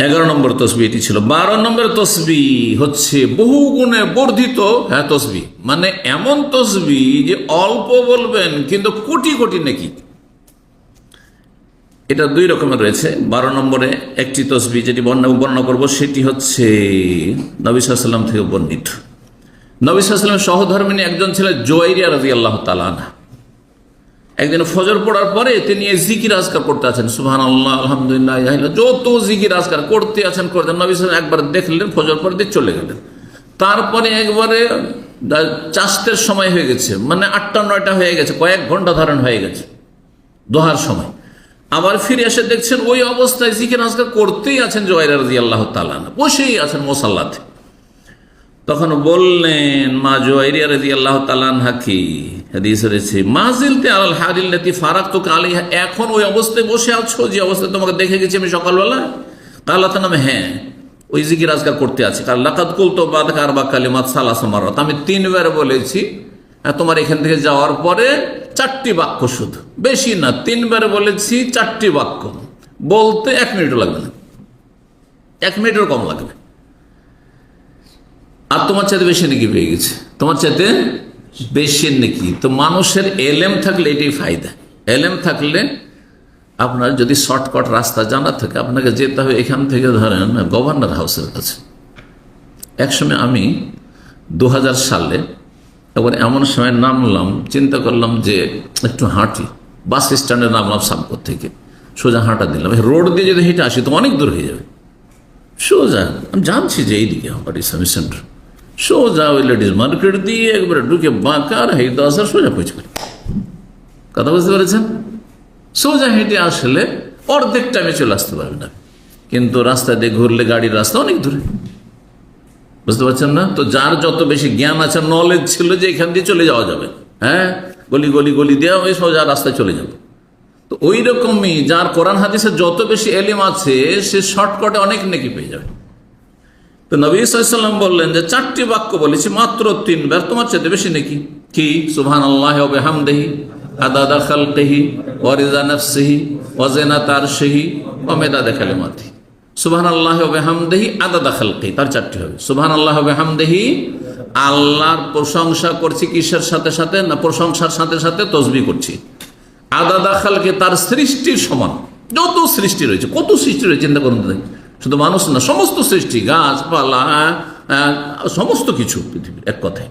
11 নম্বর তসবি এটি ছিল। 12 নম্বর তসবি হচ্ছে বহু গুণে বর্ধিত তসবি, মানে এমন তসবি যে অল্প বলবেন কিন্তু কোটি কোটি নেকি। এটা 2 রকমের রয়েছে। 12 নম্বরে একটি তসবি যেটি বর্ণনা করব সেটি হচ্ছে নবী সাল্লাল্লাহু আলাইহি ওয়াসাল্লাম থেকে বর্ণিত। নবী সাল্লাল্লাহু আলাইহি ওয়াসাল্লামের সহধর্মিণী একজন ছিলেন জুয়াইরিয়া রাদিয়াল্লাহু তাআলা আনহা। একদিন ফজর পড়ার পরে তিনি জিকির আজকার করতে আছেন, সুবহানাল্লাহ, আলহামদুলিল্লাহ, যত জিকির আজকার করতে আছেন। নবী সাল্লাল্লাহু আলাইহি ওয়াসাল্লাম একবার দেখলেন, ফজর পরে দিয়ে চলে গেলেন। তারপরে একবারে চাষতের সময় হয়ে গেছে, মানে 8টা-9টা হয়ে গেছে, কয়েক ঘন্টা ধারণ হয়ে গেছে দোহার সময়। আবার ফিরে এসে দেখছেন ওই অবস্থায় জিকির আজকার করতেই আছেন জুয়াইরিয়া রাদিয়াল্লাহু তাআলা আনহা, বসেই আছেন মুসাল্লাতে। তখন বললেন মা জুয়াইরিয়া রাদিয়াল্লাহু তাআলা আনহা কি হাদিসে রয়েছে, মাজিলতে আলাল হারিল্লাতি ফারাকতুকা আলাইহা, এখন ওই অবস্থায় বসে আছো যে অবস্থায় তোমাকে দেখে গেছি আমি সকালবেলা? কালাত নামে, হ্যাঁ, ওই জিকির আজকার করতে আছে। কাল লাকাদ কুলতু বাদাকা আরবা কালিমাত সালাসা মাররাত, আমি 3 বার বলেছি তোমার এখান থেকে যাওয়ার পরে 4টি বাক্য, শুধু বেশি না, 3 বার বলেছি 4টি বাক্য, বলতে 1 মিনিটও লাগবে না, 1 মিনিটের কম লাগবে। আর তোমার চাইতে বেশি নাকি পেয়ে গেছে, তোমার চাইতে বেশি নাকি। তো মানুষের এলেম থাকলে এটাই ফায়দা। এলেম থাকলে আপনার যদি শর্টকাট রাস্তা জানা থাকে, আপনাকে যেতে হবে এখান থেকে ধরেন গভর্নর হাউসের কাছে। একসময় আমি 2000 সালে একবার এমন সময় নামলাম, চিন্তা করলাম যে একটু হাঁটি, বাস স্ট্যান্ডে নামলাম সামপুর থেকে, সোজা হাঁটা দিলাম, রোড দিয়ে যদি হেঁটে আসি তো অনেক দূর হয়ে যাবে। সোজা আমি জানছি যে এইদিকে আমার ইসলামিক সেন্টার, সোজা ওই লেডিস মার্কেট দিয়ে একবারে ঢুকে বাঁকার হেঁটে আসার সোজা পৌঁছে পারি। কথা বুঝতে পেরেছেন? সোজা হেঁটে আসলে অর্ধেক টাইমে চলে আসতে পারবে না, কিন্তু রাস্তা দিয়ে ঘুরলে গাড়ির রাস্তা অনেক দূরে, বুঝতে পারছেন না? তো যার যত বেশি জ্ঞান আছে, নলেজ ছিল যে এখান দিয়ে চলে যাওয়া যাবে, হ্যাঁ, গলি গলি গলি দিয়ে ওই সোজা রাস্তায় চলে যাবে। তো ওই রকমই যার কোরআন হাদিসের যত বেশি এলিম আছে সে শর্টকাটে অনেক নেকি পেয়ে যাবে। তো নবী সাল্লাল্লাহু আলাইহি ওয়াসাল্লাম বললেন যে 4টি বাক্য বলেছি মাত্র 3 বার, তোমার চাইতে বেশি নাকি। কি? সুবহানাল্লাহি ওয়া বিহামদিহি আদাদা খালকিহি ওয়া রিজা নাফসিহি ওয়া জিনাতা আরশিহি ওয়া মিদাদা কালিমাতিহি। সুবহানাল্লাহি ওয়া বিহামদিহি আদাদা খালকিহি, তার 4টি হবে। সুবহানাল্লাহি ওয়া বিহামদিহি, আল্লাহর প্রশংসা করছি কিসের সাথে সাথে না, প্রশংসার সাথে সাথে তাসবিহ করছি। আদাদা খালকি, তার সৃষ্টির সমান, যত সৃষ্টি রয়েছে, কত সৃষ্টি রয়েছে চিন্তা করুন, শুধু মানুষ না, সমস্ত সৃষ্টি, গাছপালা, সমস্ত কিছু পৃথিবীর, এক কথায়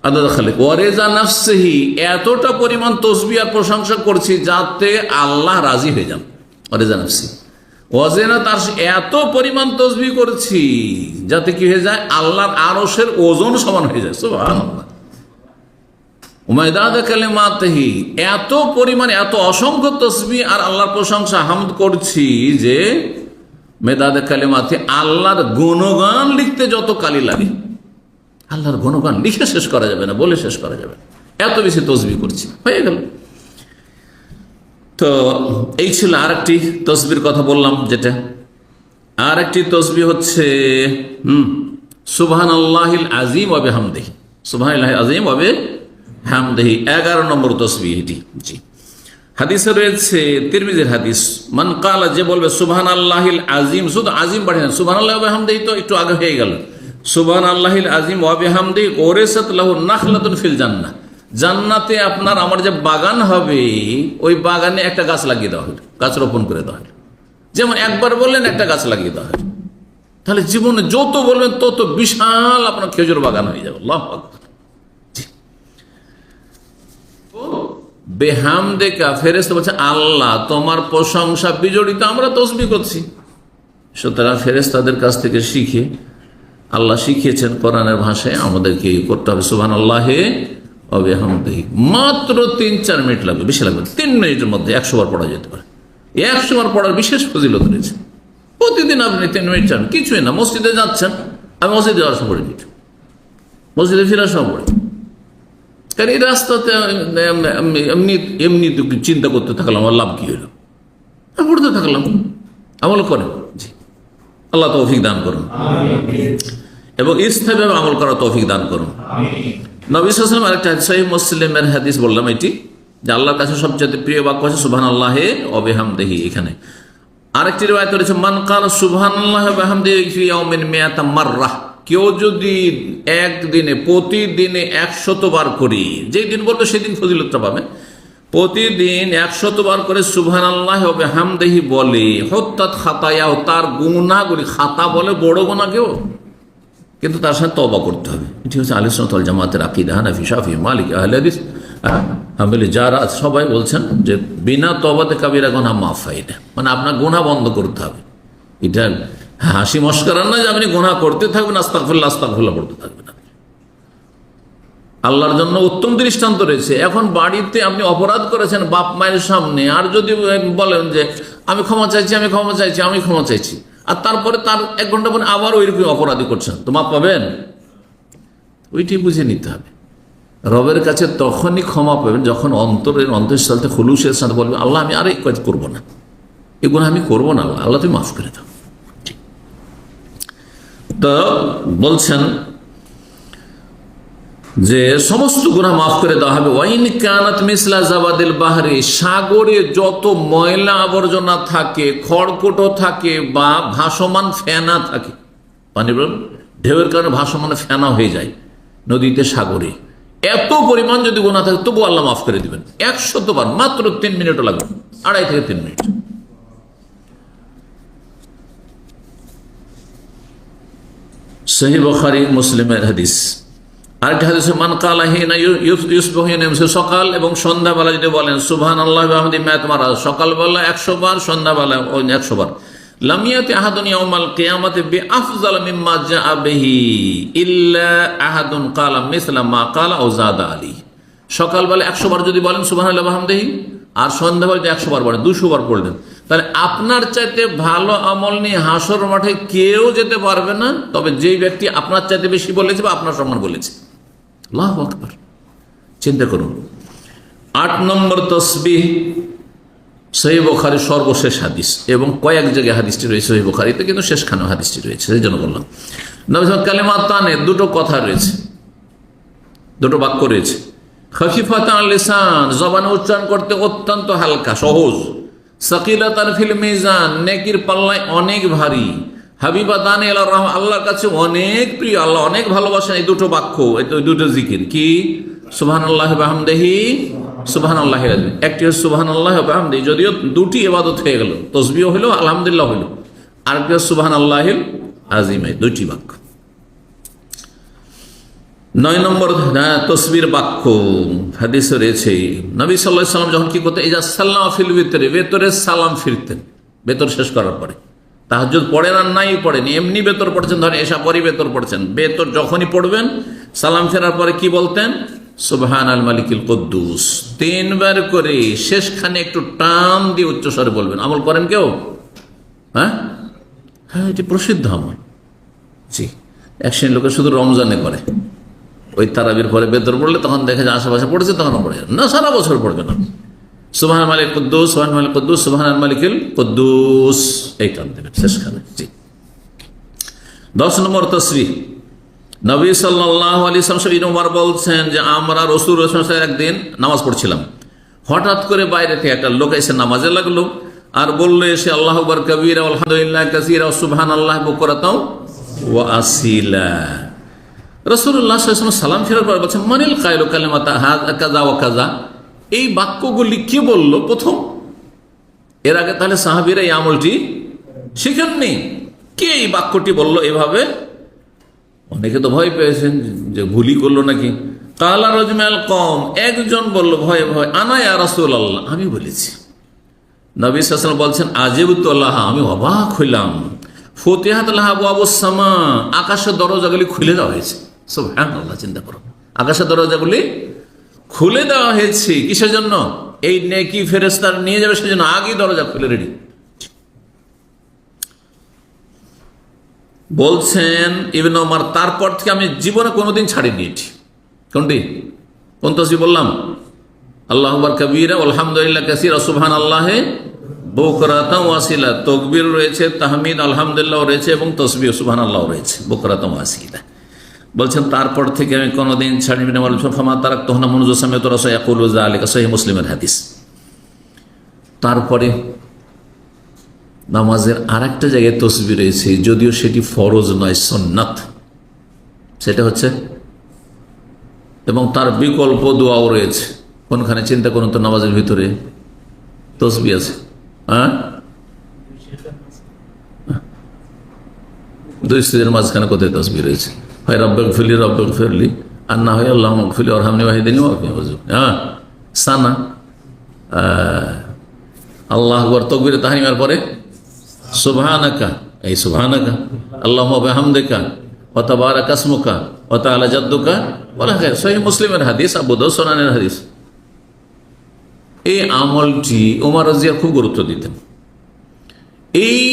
আদাদা খালিক। ওয়ারেজা নাফসিহি, এতটা পরিমাণ তাসবিহ আর প্রশংসা করছি যাতে আল্লাহ রাজি হয়ে যান। ওয়ারেজা নাফসি ওয়াজেনা, তার এত পরিমাণ তাসবিহ করছি যাতে কি হয়ে যায়, আল্লাহর আরশের ওজন সমান হয়ে যায়। সুবহানাল্লাহ। উমাইদাদা কালিমাতিহি, এত পরিমাণে এত অসংখ্য তাসবিহ আর আল্লাহর প্রশংসা হামদ করছি যে মেদাদা কালিমাতি, আল্লাহর গুণগান লিখতে যত কালি লাগে, আল্লাহর গুণগান লিখে শেষ করা যাবে না, বলে শেষ করা যাবে না, এত বেশি তাসবিহ করছি, হয়ে গেল। তো এই ছিল আরেকটি তাসবিহর কথা বললাম, যেটা আরেকটি তাসবিহ হচ্ছে সুবহানাল্লাহিল আযীম ওয়া বিহামদিহি। সুবহানাল্লাহিল আযীম ওয়া বিহামদিহি 11 নম্বর তাসবিহ এটি। জি, হাদিসে রয়েছে, তিরমিজির হাদিস, মান কালা, যে বলবে সুবহানাল্লাহিল আযীম, শুধু আযীম বাড়ে না, সুবহানাল্লাহি ওয়া বিহামদিহি তো একটু আগে হয়ে গেল। সুবহানাল্লাহিল আযীম ওয়া বিহামদিহি ওরিসাত লাহু নাখলাতুন ফিল জান্নাহ, জান্নাতে আপনার আমার যে বাগান হবে, ওই বাগানে একটা গাছ লাগিয়ে দেওয়া হলো, গাছ রোপণ করে দেওয়া হলো। যেমন একবার বললেন একটা গাছ লাগিয়ে দেওয়া হলো, তাহলে জীবনে যত বলবেন তত বিশাল আপনার খেজুর বাগান হয়ে যাবে। আল্লাহু আকবার। বেহামদেকা, ফেরেশতা বলছে আল্লাহ তোমার প্রশংসা বিজড়িত আমরা তাসবিহ করছি। সুতরাং ফেরেশতাদের কাছ থেকে শিখে আল্লাহ শিখিয়েছেন কোরআনের ভাষায় আমাদেরকে করতে হবে সুবহানাল্লাহি ওয়া বিহামদিহি। মাত্র 3-4 মিনিট লাগবে, বেশি লাগবে, 3 মিনিটের মধ্যে 100 বার পড়া যেতে পারে। 100 বার পড়ার বিশেষ ফজিলত রয়েছে। প্রতিদিন আপনি 3 মিনিট চান, কিছুই না। মসজিদে যাচ্ছেন, আমি মসজিদে যাওয়ার সময় পড়ি, মসজিদে ফেরার সময় পড়ি, কারণ এই রাস্তাতে এমনি চিন্তা করতে থাকলাম আমার লাভ কি হইল, পড়তে থাকলাম, আমল করেন। জি, আল্লাহ তৌফিক দান করুন এবং স্থায়ীভাবে আমল করার তৌফিক দান করুন। নবী সাল্লাল্লাহু আলাইহি ওয়াসাল্লাম আরেকটা সহিহ মুসলিমের হাদিস বললাম এটি, যে আল্লাহর কাছে সবচেয়ে প্রিয় বাক্য আছে সুবহানাল্লাহি ওয়া বিহামদিহি। এখানে আরেকটি রিওয়ায়াত রয়েছে, মান কালা সুবহানাল্লাহি ওয়া বিহামদিহি ফি ইয়াউমিন মিয়াতা মাররা, কেউ যদি একদিনে প্রতিদিনে 100 বার করি, যেই দিন বলবে সেদিন ফজিলতটা পাবে, প্রতিদিন 100 বার করে সুবহানাল্লাহি ওয়া বিহামদিহি বলে, হুত্তাত খাতায়াও, তার গুনাহগুলি, খাতা বলে বড় গুনাহ কেউ, কিন্তু তার সাথে তওবা করতে হবে। এটি হচ্ছে আহলে সুন্নাত ওয়াল জামাতের আকীদা। হানাফি, শাফি, মালিকি, আহলে হাদিস, হাম্বলি যারা সবাই বলছেন যে বিনা তওবাতে কাবিরা গুনাহ মাফ হয় না, মানে আপনার গুনাহ বন্ধ করতে হবে। এটা হাসি মশকরা না যে আপনি গুনাহ করতে থাকবেন, আস্তাগফিরুল্লাহ আস্তাগফিরুল্লাহ করতে থাকবেন। আল্লাহর জন্য উত্তম দৃষ্টান্ত রয়েছে। এখন বাড়িতে আপনি অপরাধ করেছেন বাপ মায়ের সামনে, আর যদি বলেন যে আমি ক্ষমা চাইছি, আমি ক্ষমা চাইছি, আমি ক্ষমা চাইছি, আর তারপরে তার 1 ঘন্টা পরে আবার ওইরকম অপরাধী করছেন, তো মাপ পাবেন? ওইটি বুঝে নিতে হবে। রবের কাছে তখনই ক্ষমা পাবেন যখন অন্তঃস্থল থেকে খুলুসের সাথে বলবেন, আল্লাহ আমি আর এই কাজ করবো না, এগুলো আমি করবো না, আল্লাহ তুমি মাফ করে দাও। তো বলছেন যে সমস্ত গুনাহ মাফ করে দেওয়া হবে। ওয়াইন কানাত মিসলা জাবাদিল বাহরি, সাগরে যত ময়লা আবর্জনা থাকে, খড়কুটো থাকে বা ভাসমান ফেনা থাকে, পানি ঢেউয়ের কারণে ভাসমান ফেনা হয়ে যায় নদীতে, সাগরে, এত পরিমাণ যদি গুনাহ থাকে তবু আল্লাহ মাফ করে দিবেন 100 বার, মাত্র 3 মিনিটও লাগবে, 2.5 থেকে 3 মিনিট। সহিহ বুখারী মুসলিমের হাদিস। আরেকটা হাদিসে, মান কালা হিনা ইউসবিহু ইয়ামসি, সকাল এবং সন্ধ্যাবেলা যদি বলেন সুবহানাল্লাহি ওয়া বিহামদিহি মিয়াত মারা, সকালবেলা 100 বার, সন্ধ্যাবেলা 100 বার, লাম ইয়াতি আহাদুন ইয়াউমাল কিয়ামাতি বিআফযাল মিম্মা জাআ বিহি ইল্লা আহাদুন কালা মিসলা মা কালা আও যাদা আলী। সকালবেলা 100 বার যদি বলেন সুবহানাল্লাহি ওয়া বিহামদিহি, আর সন্ধ্যাবেলা যদি 100 বার বলেন, 200 বার পড়লেন, তাহলে আপনার চাইতে ভালো আমল নিয়ে হাসর মাঠে কেউ যেতে পারবে না, তবে যেই ব্যক্তি আপনার চাইতে বেশি বলেছে বা আপনার সমান বলেছে। আল্লাহু আকবার, চিন্তা করুন। 8 নম্বর তাসবিহ, সহিহ বুখারীর সর্বশেষ হাদিস, এবং কয়েক জায়গায় হাদিসটি রয়েছে সহিহ বুখারীতে, কিন্তু শেষখানে হাদিসটি রয়েছে, সেই জন্য বললাম। নবী কালিমাতানে, দুটো কথা রয়েছে, দুটো বাক্য রয়েছে। খফিফাতান লিসান, জবানে উচ্চারণ করতে অত্যন্ত হালকা সহজ। সাকিলাতান ফিল মিজান, নেকির পাল্লায় অনেক ভারী। হাবিবাতান ইলার রাহমান, আল্লাহর কাছে অনেক প্রিয়, আল্লাহ অনেক ভালোবাসেন। এই দুটো বাক্য, এই দুটো জিকির কি? সুবহানাল্লাহি ওয়া বিহামদিহি, সুবহানাল্লাহিল আযীম। একটি হচ্ছে সুবহানাল্লাহি ওয়া বিহামদিহি, যদিও দুটি ইবাদত হয়ে গেল, তাসবিহ হলো, আলহামদুলিল্লাহ হলো, আর কি সুবহানাল্লাহিল আযীম, এই দুটি বাক্য। 9 নম্বর তাসবির বাক্য হাদিসে রয়েছে, নবী সাল্লাল্লাহু আলাইহি ওয়াসাল্লাম যখন কি করতেন, ইজা সাল্লামা ফিল ভিতরে, ভেতরে সালাম ফিরতেন, ভেতর শেষ করার পরে। তাহাজ্জুদ পড়েন আর নাই পড়েন, এমনি বেতর পড়ছেন, ধরেন এশা পরে বেতর পড়ছেন, বেতর যখনই পড়বেন সালাম ফেরার পরে কি বলতেন? সুবহানাল মালিকিল কুদ্দুস, 3 বার করে, শেষখানে একটু টান দিয়ে উচ্চস্বরে বলবেন। আমল করেন কেউ? হ্যাঁ, এটি প্রসিদ্ধ আমল। জি, এক শ্রেণীর লোকে শুধু রমজানে করে, ওই তারাবির পরে বেতর পড়লে তখন দেখে যে আশেপাশে পড়েছে, তখন পড়ে না, সারা বছর পড়বে না। সুবহানাল মালিক কুদ্দুস, সুবহানাল মালিক কুদ্দুস, সুবহানাল মালিকিল কুদ্দুস, এই টান দেবেন শেষখানে। জি। 10 নম্বর তাসবিহ, নবী সাল্লাল্লাহু আলাইহি ওয়াসাল্লাম উমর বলছেন যে আমরা রাসূলুল্লাহ সাল্লাল্লাহু আলাইহি ওয়াসাল্লাম একদিন নামাজ পড়ছিলাম, হঠাৎ করে বাইরে থেকে একটা লোক এসে নামাজে লাগলো আর বললো এসে, আল্লাহু আকবার কাবীরা আলহামদুলিল্লাহ কাসীরা ওয়া সুবহানাল্লাহি বুকরাতাও ওয়া আসীলা। রাসূলুল্লাহ সাল্লাল্লাহু আলাইহি ওয়াসাল্লাম সালাম ফেরার পর বলছেন, মানিল কাইলু কালিমাতা হাযা কাযা ওয়া কাযা, এই বাক্যগুলি কে বলল প্রথম? এর আগে তাহলে সাহাবীরা এই আমলটি শিখেননি, কে এই বাক্যটি বলল এভাবে? অনেকে তো ভয় পেয়েছেন যে ভুলই করলো নাকি। কালা রাজুল কওম, একজন বলল ভয়ে ভয়ে, আনা ইয়া রাসূলুল্লাহ, আমি বলেছি। নবী সাল্লাল্লাহু আলাইহি ওয়াসাল্লাম বলছেন, আজিবতু লাহা, আমি অবাক হইলাম। ফুতিহাত লাহা আবওয়াবুস সামা, আকাশের দরজাগুলি খুলে দেওয়া হয়েছে। সুবহানাল্লাহ, চিন্তা করো, আকাশের দরজাগুলি খুলে দেওয়া হয়েছে কিসের জন্য? এই নেকি ফেরেশতা নিয়ে যাবে সেজন্য, আগেই দরজা খুলে রেডি। বলছেন ইবনে ওমর, তারপর থেকে আমি জীবনে কোনোদিন ছাড়িনি এটি। কোনটি? কোন তাসবিহ বললাম? আল্লাহু আকবার কাবীরা আলহামদুলিল্লাহ কাসীরা সুবহানাল্লাহি বুকরাতাও ওয়া আসীলা, তাকবীর রয়েছে, তাহমিদ আলহামদুলিল্লাহ রয়েছে, এবং তাসবিহ সুবহানাল্লাহ রয়েছে, বুকরাতাও ওয়া আসীলা। বলছেন তারপর থেকে আমি কোনোদিন ছাড়িনি না। ফামা তারাকতুহু মুনযু সামি'তু রাসূলা ইয়াকুলু যালিকা, সহিহ মুসলিমের হাদিস। তারপরে নামাজের আর একটা জায়গায় তসবিহ রয়েছে, যদিও সেটি ফরজ নয়, সুন্নাত। সেটা হচ্ছে, এবং তার বিকল্প দোয়াও রয়েছে। কোনখানে চিন্তা করুন তো, নামাজের ভিতরে তসবিহ আছে? হ্যাঁ, দুই স্ত্রীর মাঝখানে কোথায় তসবিহ রয়েছে? হয় রব্বিক ফিরলি রব্বিক ফিরলি, আর না হয় আল্লাহ মগফিরলি ওয়ারহামনি ওয়াহদিনি ওয়াফিনি ওয়ারজুকনি। হ্যাঁ, সানা আল্লাহু আকবার তাকবীরে তাহরিমার পরে সুবহানাকা, এই সুবহানাকা আল্লাহুম্মা বিহামদিকা ওয়া তাবারাকা ইসমুকা ওয়া তাআলা জাদ্দুকা ওয়া লা গায়র। সহিহ মুসলিমের হাদিস, আবু দাউদ সুনানের হাদিস। এই আমলটি ওমর রাদিয়াল্লাহু খুব গুরুত্ব দিতেন। এই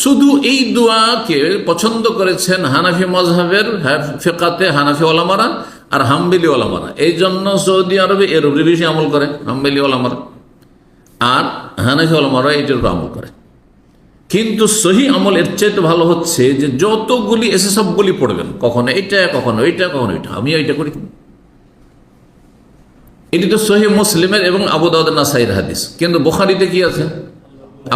শুধু এই দোয়াকে পছন্দ করেছেন হানাফি মাজহাবের ফিকাতে হানাফি ওলামারা আর হাম্বলি ওলামারা। এই জন্য সৌদি আরবে এর উপরে বেশি আমল করে হাম্বলি ওলামারা, আর হানাফি ওলামারা এইটার উপর আমল করে। কিন্তু সহি আমল এর চাইতে ভালো হচ্ছে যে যতগুলি এসে সবগুলি পড়বেন, কখনো এইটা কখনো এইটা কখনো এইটা, আমি এইটা করি। এটি তো সহি মুসলিমের এবং আবু দাউদ নাসাইর হাদিস। কিন্তু বুখারীতে কি আছে?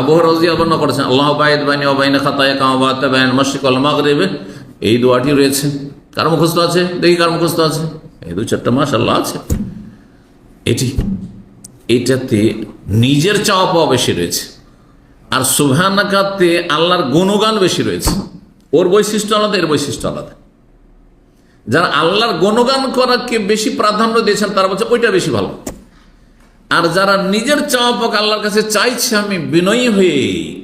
আবু হুরায়রা রাদিয়াল্লাহু আনহু করেছেন, আল্লাহু বা'ইদ বাইনি ওয়া বাইনা খাতায়া কামা বা'আতা বাইনাল মাশরিক ওয়াল মাগরিব। এই দোয়াটি রয়েছে। কার মুখস্থ আছে? দেখি কার মুখস্থ আছে। এই দু চারটা মাশাআল্লাহ আছে। এটাতে নিজের চাওয়া পাওয়া বেশি রয়েছে, আর সুবহানাকাতে আল্লাহর গুণগান বেশি রয়েছে। ওর বৈশিষ্ট্য আলাদা, এর বৈশিষ্ট্য আলাদা। যারা আল্লাহর গুণগান করাকে বেশি প্রাধান্য দিয়েছেন তারা বলছে ওইটা বেশি ভালো। আর যারা নিজের চাওয়া পাক আল্লাহর কাছে চাইছে, আমি বিনয়ী হয়ে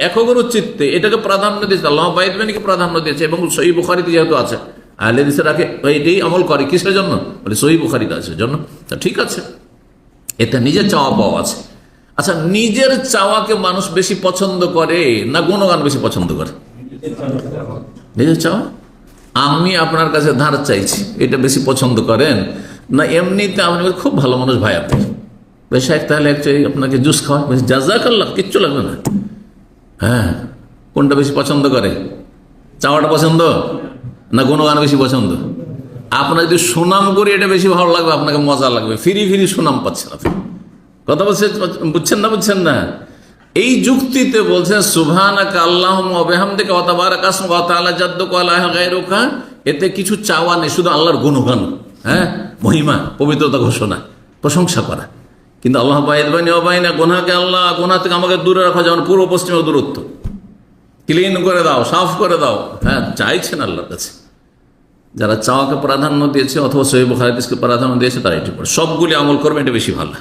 একগ্র চিত্তে, এটাকে প্রাধান্য দিয়েছে। আল্লাহ বাইদ বাণীকে প্রাধান্য দিয়েছে, এবং সহিহ বুখারীতে যেহেতু আছে, আহলে হাদিসের রাখে এইটাই আমল করে। কিসের জন্য? বলে সহিহ বুখারীতে আছে জন্য। তা ঠিক আছে, এতে নিজের চাওয়া পাওয়া আছে। আচ্ছা, নিজের চাওয়াকে মানুষ বেশি পছন্দ করে না গুণগান বেশি পছন্দ করে? নিজের চাওয়া। আমি আপনার কাছে ধার চাইছি, এটা বেশি পছন্দ করেন না এমনিতে আপনি খুব ভালো মানুষ ভাই, আপনি সাহেব তাহলে আপনাকে জুস খাওয়া, জাযাকাল্লাহ, কিচ্ছু লাগবে না। হ্যাঁ, কোনটা বেশি পছন্দ করে? চাওয়াটা পছন্দ না গুণগান বেশি পছন্দ? আপনার যদি সুনাম করি এটা বেশি ভালো লাগবে, আপনাকে মজা লাগবে। ফিরি ফিরি সুনাম পাচ্ছেন আপনি। কথা বলছে, বুঝছেন না? বুঝছেন না? এই যুক্তিতে বলছেন সুবহানাকা আল্লাহুম্মা ওয়া বিহামদিকা ওয়া তাবারাকা ইসমুকা ওয়া তাআলা জাদ্দুকা ওয়া লা ইলাহা গায়রুকা। এতে কিছু চাওয়া নেই, শুধু আল্লাহর গুণগান, হ্যাঁ, মহিমা, পবিত্রতা ঘোষণা, প্রশংসা করা। কিন্তু আল্লাহ বা'ইদ বাইনি ওয়া বাইনা, গুনাহকে আল্লাহ, গুনাহ থেকে আমাকে দূরে রাখা, যেমন পূর্ব পশ্চিমের দূরত্ব, ক্লিন করে দাও, সাফ করে দাও। হ্যাঁ, চাইছেন আল্লাহর কাছে। যারা চাওয়াকে প্রাধান্য দিয়েছে অথবা সহিহ বুখারী হাদিসকে প্রাধান্য দিয়েছে তারা এটি পড়ে। সবগুলি আমল করবে, এটা বেশি ভালো।